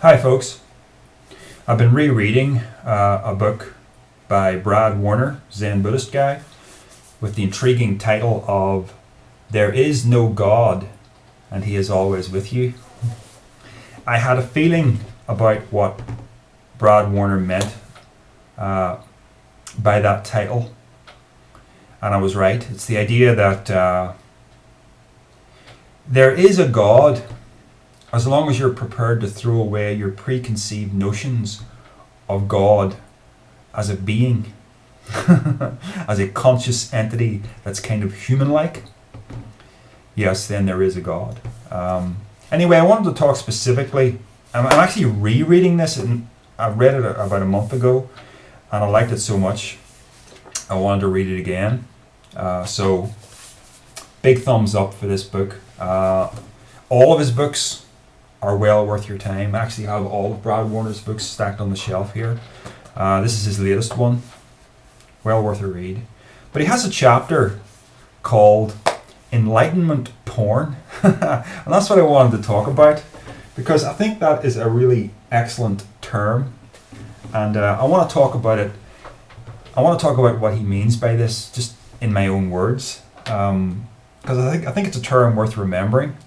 Hi folks, I've been rereading a book by Brad Warner, Zen Buddhist guy, with the intriguing title of There Is No God and He Is Always With You. I had a feeling about what Brad Warner meant by that title, and I was right. It's the idea that there is a God as long as you're prepared to throw away your preconceived notions of God as a being, as a conscious entity that's kind of human-like. Yes, then there is a God. Anyway, I wanted to talk specifically. I'm actually rereading this, and I read it about a month ago, and I liked it so much I wanted to read it again. So, big thumbs up for this book. All of his books are well worth your time. I actually have all of Brad Warner's books stacked on the shelf here. This is his latest one. Well worth a read. But he has a chapter called Enlightenment Porn. And that's what I wanted to talk about, because I think that is a really excellent term. And I want to talk about it. I want to talk about what he means by this, just in my own words. Because I think it's a term worth remembering,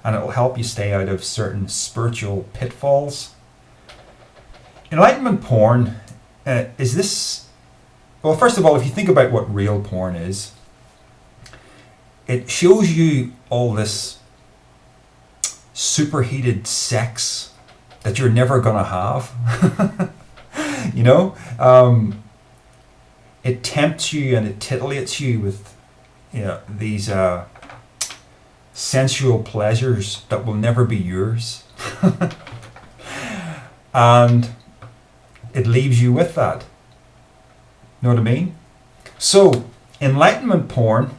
and it will help you stay out of certain spiritual pitfalls. Enlightenment porn is this... Well, first of all, if you think about what real porn is, it shows you all this superheated sex that you're never going to have. You know? It tempts you and it titillates you with these... sensual pleasures that will never be yours. And it leaves you with that. Know what I mean? So, enlightenment porn,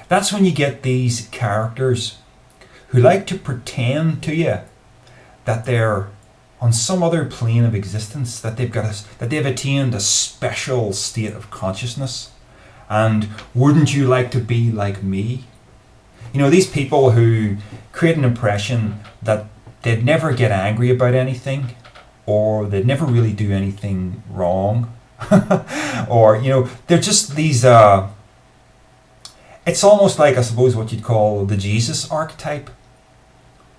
that's when you get these characters who like to pretend to you that they're on some other plane of existence, that they've attained a special state of consciousness. And wouldn't you like to be like me? You know, these people who create an impression that they'd never get angry about anything, or they'd never really do anything wrong, or, they're just these, it's almost like, I suppose, what you'd call the Jesus archetype,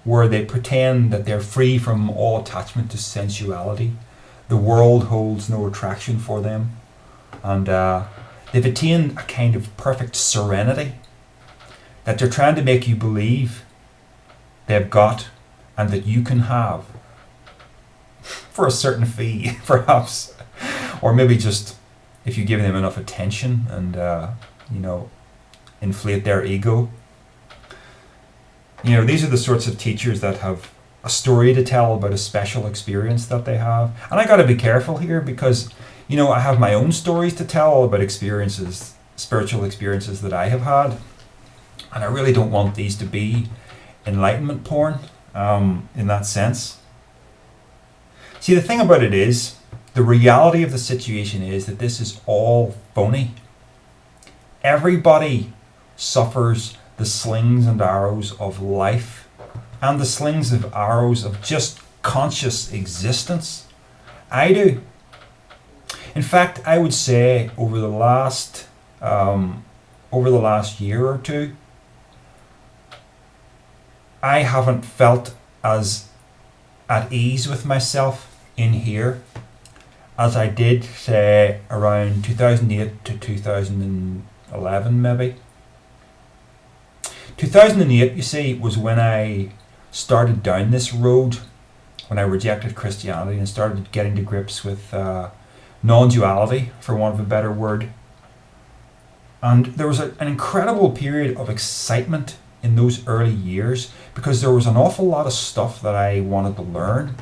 where they pretend that they're free from all attachment to sensuality. The world holds no attraction for them, and they've attained a kind of perfect serenity that they're trying to make you believe they've got and that you can have for a certain fee, perhaps, or maybe just if you give them enough attention and inflate their ego. These are the sorts of teachers that have a story to tell about a special experience that they have. And I got to be careful here because I have my own stories to tell about experiences, spiritual experiences that I have had. And I really don't want these to be enlightenment porn in that sense. See, the thing about it is, the reality of the situation is that this is all phony. Everybody suffers the slings and arrows of life and the slings and arrows of just conscious existence. I do. In fact, I would say over the last year or two, I haven't felt as at ease with myself in here as I did, say, around 2008 to 2011 maybe. 2008, you see, was when I started down this road, when I rejected Christianity and started getting to grips with non-duality, for want of a better word. And there was an incredible period of excitement in those early years, because there was an awful lot of stuff that I wanted to learn,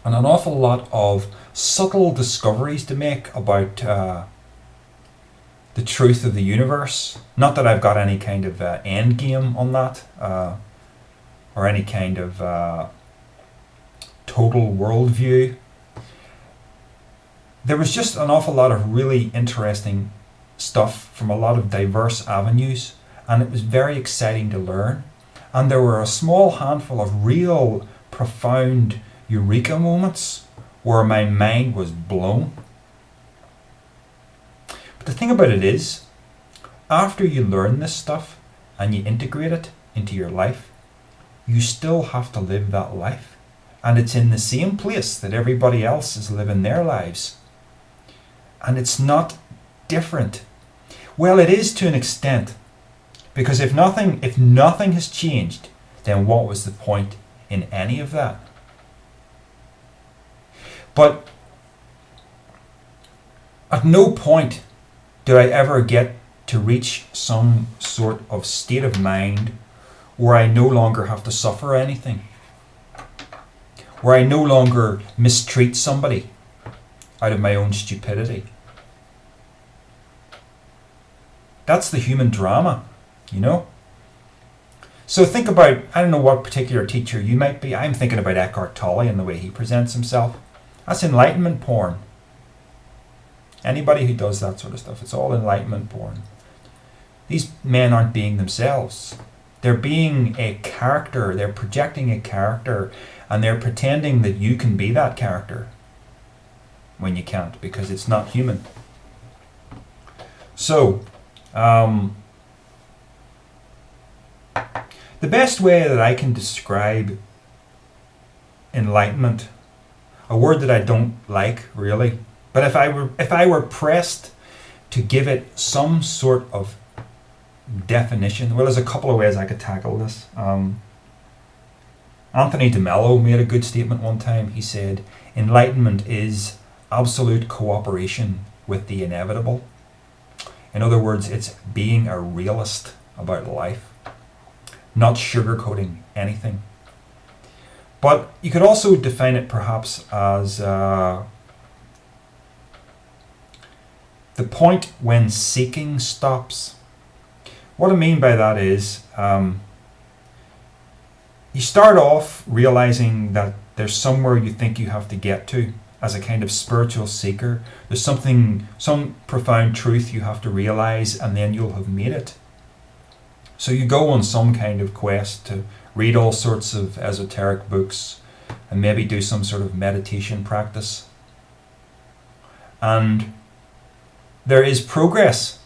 and an awful lot of subtle discoveries to make about the truth of the universe. Not that I've got any kind of end game on that, or any kind of total worldview. There was just an awful lot of really interesting stuff from a lot of diverse avenues, and it was very exciting to learn. And there were a small handful of real profound eureka moments where my mind was blown. But the thing about it is, after you learn this stuff and you integrate it into your life, you still have to live that life. And it's in the same place that everybody else is living their lives. And it's not different. Well, it is to an extent. Because if nothing has changed, then what was the point in any of that? But at no point do I ever get to reach some sort of state of mind where I no longer have to suffer anything. Where I no longer mistreat somebody out of my own stupidity. That's the human drama, you know? So think about, I don't know what particular teacher you might be. I'm thinking about Eckhart Tolle and the way he presents himself. That's Enlightenment porn. Anybody who does that sort of stuff, it's all Enlightenment porn. These men aren't being themselves. They're being a character. They're projecting a character, and they're pretending that you can be that character when you can't, because it's not human. So, the best way that I can describe enlightenment, a word that I don't like really, but if I were pressed to give it some sort of definition, well, there's a couple of ways I could tackle this. Anthony DeMello made a good statement one time. He said, enlightenment is absolute cooperation with the inevitable. In other words, it's being a realist about life, not sugarcoating anything. But you could also define it perhaps as the point when seeking stops. What I mean by that is, you start off realizing that there's somewhere you think you have to get to as a kind of spiritual seeker. There's some profound truth you have to realize, and then you'll have made it. So you go on some kind of quest to read all sorts of esoteric books and maybe do some sort of meditation practice. And there is progress.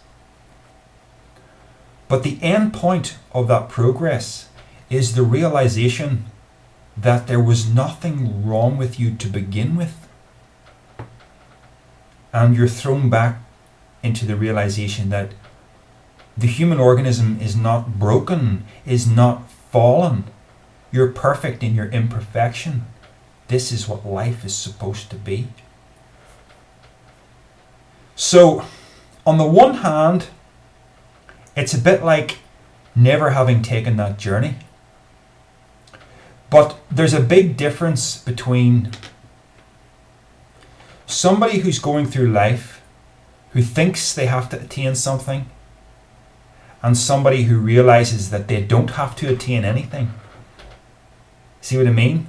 But the end point of that progress is the realization that there was nothing wrong with you to begin with. And you're thrown back into the realization that the human organism is not broken, is not fallen. You're perfect in your imperfection. This is what life is supposed to be. So, on the one hand, it's a bit like never having taken that journey. But there's a big difference between somebody who's going through life, who thinks they have to attain something, and somebody who realizes that they don't have to attain anything. See what I mean?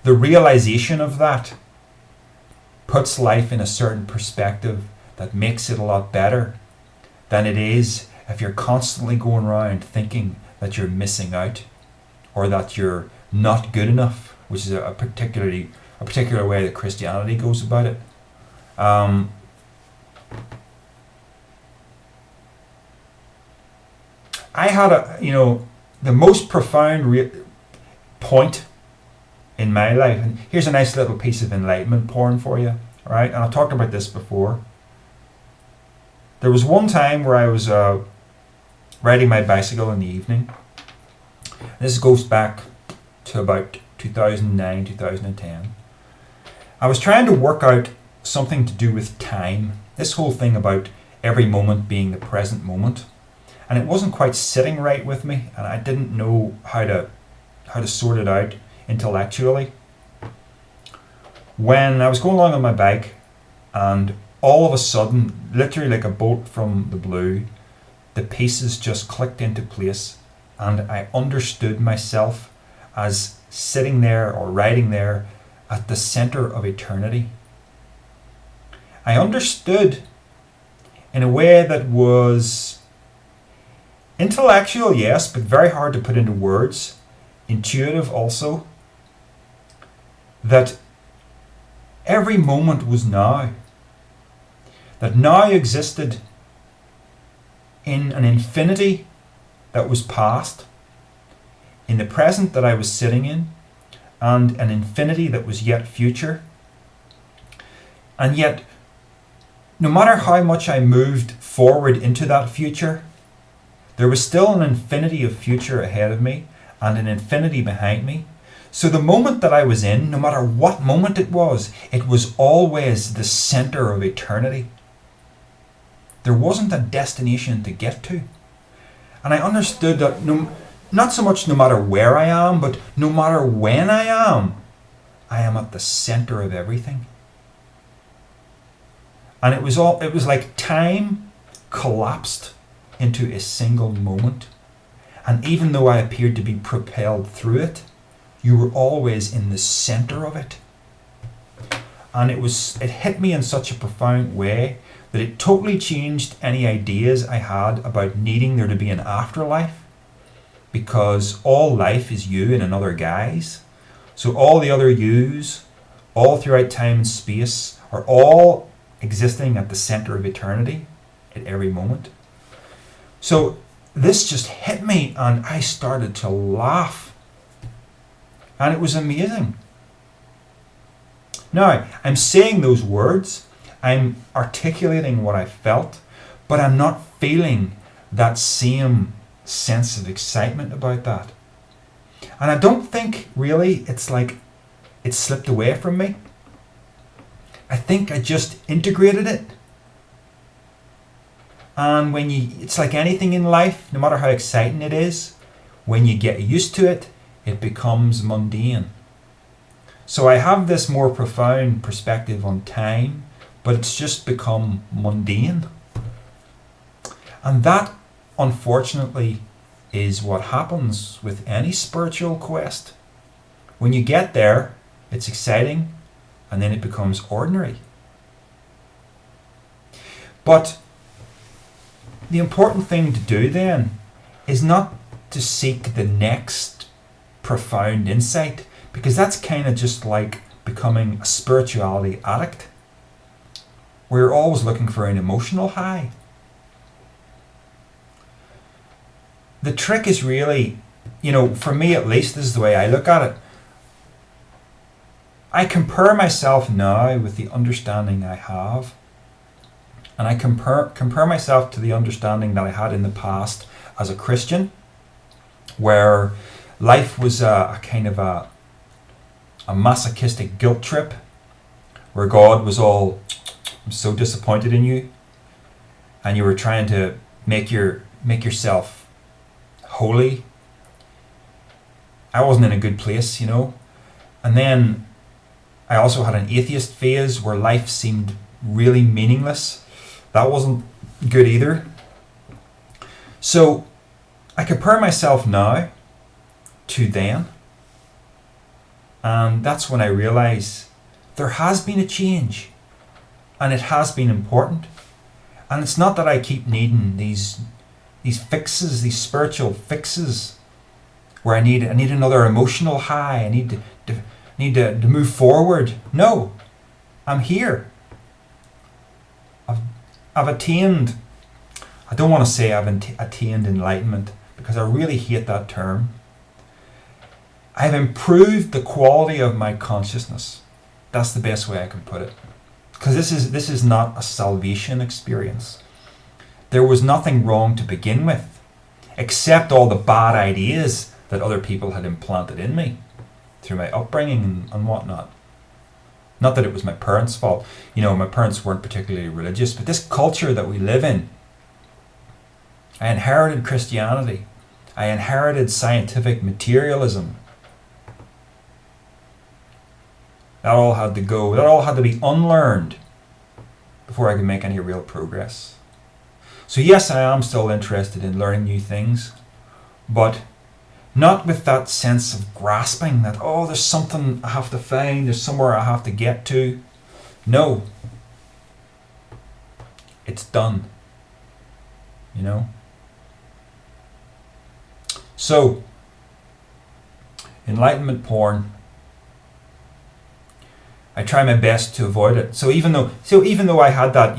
The realization of that puts life in a certain perspective that makes it a lot better than it is if you're constantly going around thinking that you're missing out or that you're not good enough, which is a particular way that Christianity goes about it. I had the most profound point in my life, and here's a nice little piece of enlightenment porn for you, all right? And I've talked about this before. There was one time where I was riding my bicycle in the evening. This goes back to about 2009, 2010. I was trying to work out something to do with time. This whole thing about every moment being the present moment. And it wasn't quite sitting right with me, and I didn't know how to sort it out intellectually. When I was going along on my bike, and all of a sudden, literally like a bolt from the blue, the pieces just clicked into place, and I understood myself as sitting there or riding there at the center of eternity. I understood in a way that was intellectual, yes, but very hard to put into words. Intuitive also. that every moment was now. That now existed in an infinity that was past, in the present that I was sitting in, and an infinity that was yet future. And yet, no matter how much I moved forward into that future, there was still an infinity of future ahead of me and an infinity behind me. So the moment that I was in, no matter what moment it was always the center of eternity. There wasn't a destination to get to. And I understood that not so much no matter where I am, but no matter when I am at the center of everything. And it was like time collapsed into a single moment. And even though I appeared to be propelled through it, you were always in the center of it. And it hit me in such a profound way that it totally changed any ideas I had about needing there to be an afterlife, because all life is you in another guise. So all the other yous, all throughout time and space, are all existing at the center of eternity at every moment. So this just hit me and I started to laugh. And it was amazing. Now, I'm saying those words, I'm articulating what I felt, but I'm not feeling that same sense of excitement about that. And I don't think really it's like it slipped away from me. I think I just integrated it. And it's like anything in life, no matter how exciting it is, when you get used to it, it becomes mundane. So I have this more profound perspective on time, but it's just become mundane. And that, unfortunately, is what happens with any spiritual quest. When you get there, it's exciting, and then it becomes ordinary. But the important thing to do then is not to seek the next profound insight, because that's kind of just like becoming a spirituality addict, where you're always looking for an emotional high. The trick is really, for me at least, this is the way I look at it. I compare myself now with the understanding I have, and I compare myself to the understanding that I had in the past as a Christian, where life was a kind of a masochistic guilt trip, where God was all, I'm so disappointed in you, and you were trying to make yourself holy. I wasn't in a good place, and then I also had an atheist phase where life seemed really meaningless. That wasn't good either. So I compare myself now to then, and that's when I realize there has been a change, and it has been important. And it's not that I keep needing these fixes, these spiritual fixes, where I need another emotional high. I need to move forward. No, I'm here. I've attained. I don't want to say I've attained enlightenment, because I really hate that term. I've improved the quality of my consciousness. That's the best way I can put it. Because this is not a salvation experience. There was nothing wrong to begin with, except all the bad ideas that other people had implanted in me through my upbringing and whatnot. Not that it was my parents' fault. My parents weren't particularly religious, but this culture that we live in, I inherited Christianity. I inherited scientific materialism. That all had to go. That all had to be unlearned before I could make any real progress. So yes, I am still interested in learning new things, but not with that sense of grasping that, there's something I have to find, there's somewhere I have to get to. No. It's done. So, enlightenment porn. I try my best to avoid it. So even though I had that,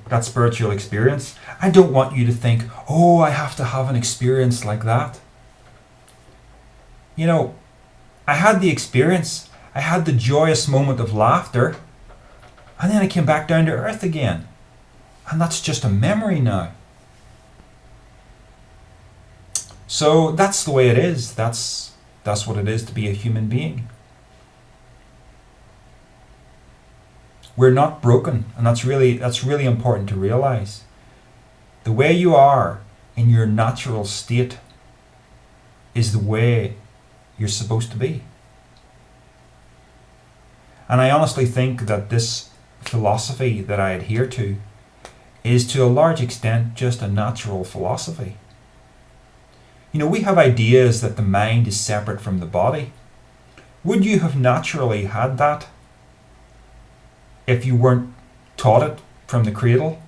that spiritual experience, I don't want you to think, oh, I have to have an experience like that. I had the experience. I had the joyous moment of laughter, and then I came back down to earth again. And that's just a memory now. So that's the way it is. That's what it is to be a human being. We're not broken, and that's really important to realize. The way you are in your natural state is the way you're supposed to be. And I honestly think that this philosophy that I adhere to is to a large extent just a natural philosophy. We have ideas that the mind is separate from the body. Would you have naturally had that if you weren't taught it from the cradle?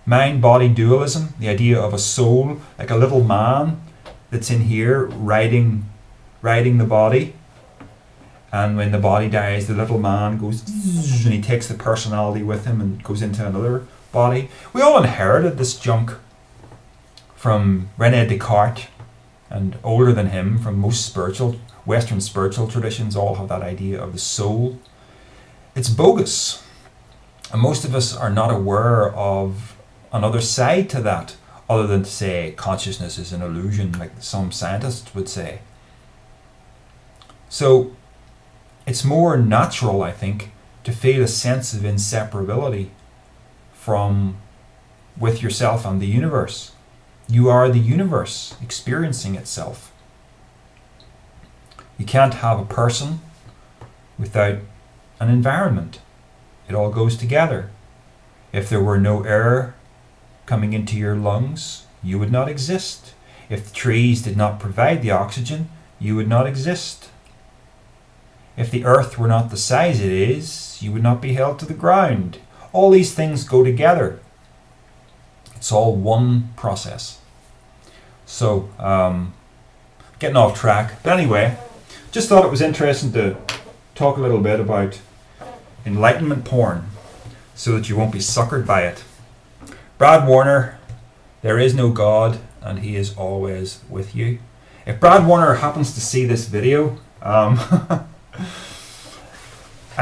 Mind-body dualism, the idea of a soul, like a little man that's in here riding the body. And when the body dies, the little man goes and he takes the personality with him and goes into another body. We all inherited this junk from René Descartes, and older than him, from most Western spiritual traditions, all have that idea of the soul. It's bogus. And most of us are not aware of another side to that, other than to say consciousness is an illusion, like some scientists would say. So it's more natural, I think, to feel a sense of inseparability with yourself and the universe. You are the universe experiencing itself. You can't have a person without an environment. It all goes together. If there were no air coming into your lungs, you would not exist. If the trees did not provide the oxygen, you would not exist. If the earth were not the size it is, you would not be held to the ground. All these things go together. It's all one process. So, getting off track. But anyway, just thought it was interesting to talk a little bit about enlightenment porn so that you won't be suckered by it. Brad Warner, there is no God and he is always with you. If Brad Warner happens to see this video, I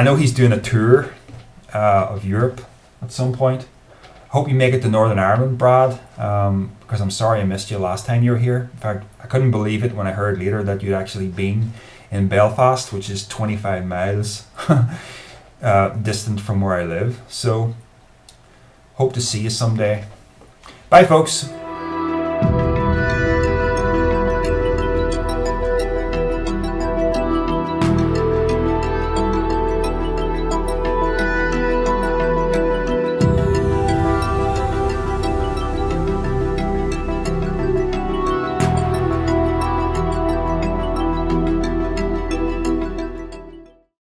know he's doing a tour of Europe at some point. Hope you make it to Northern Ireland, Brad, because I'm sorry I missed you last time you were here. In fact, I couldn't believe it when I heard later that you'd actually been in Belfast, which is 25 miles distant from where I live. So, hope to see you someday. Bye, folks.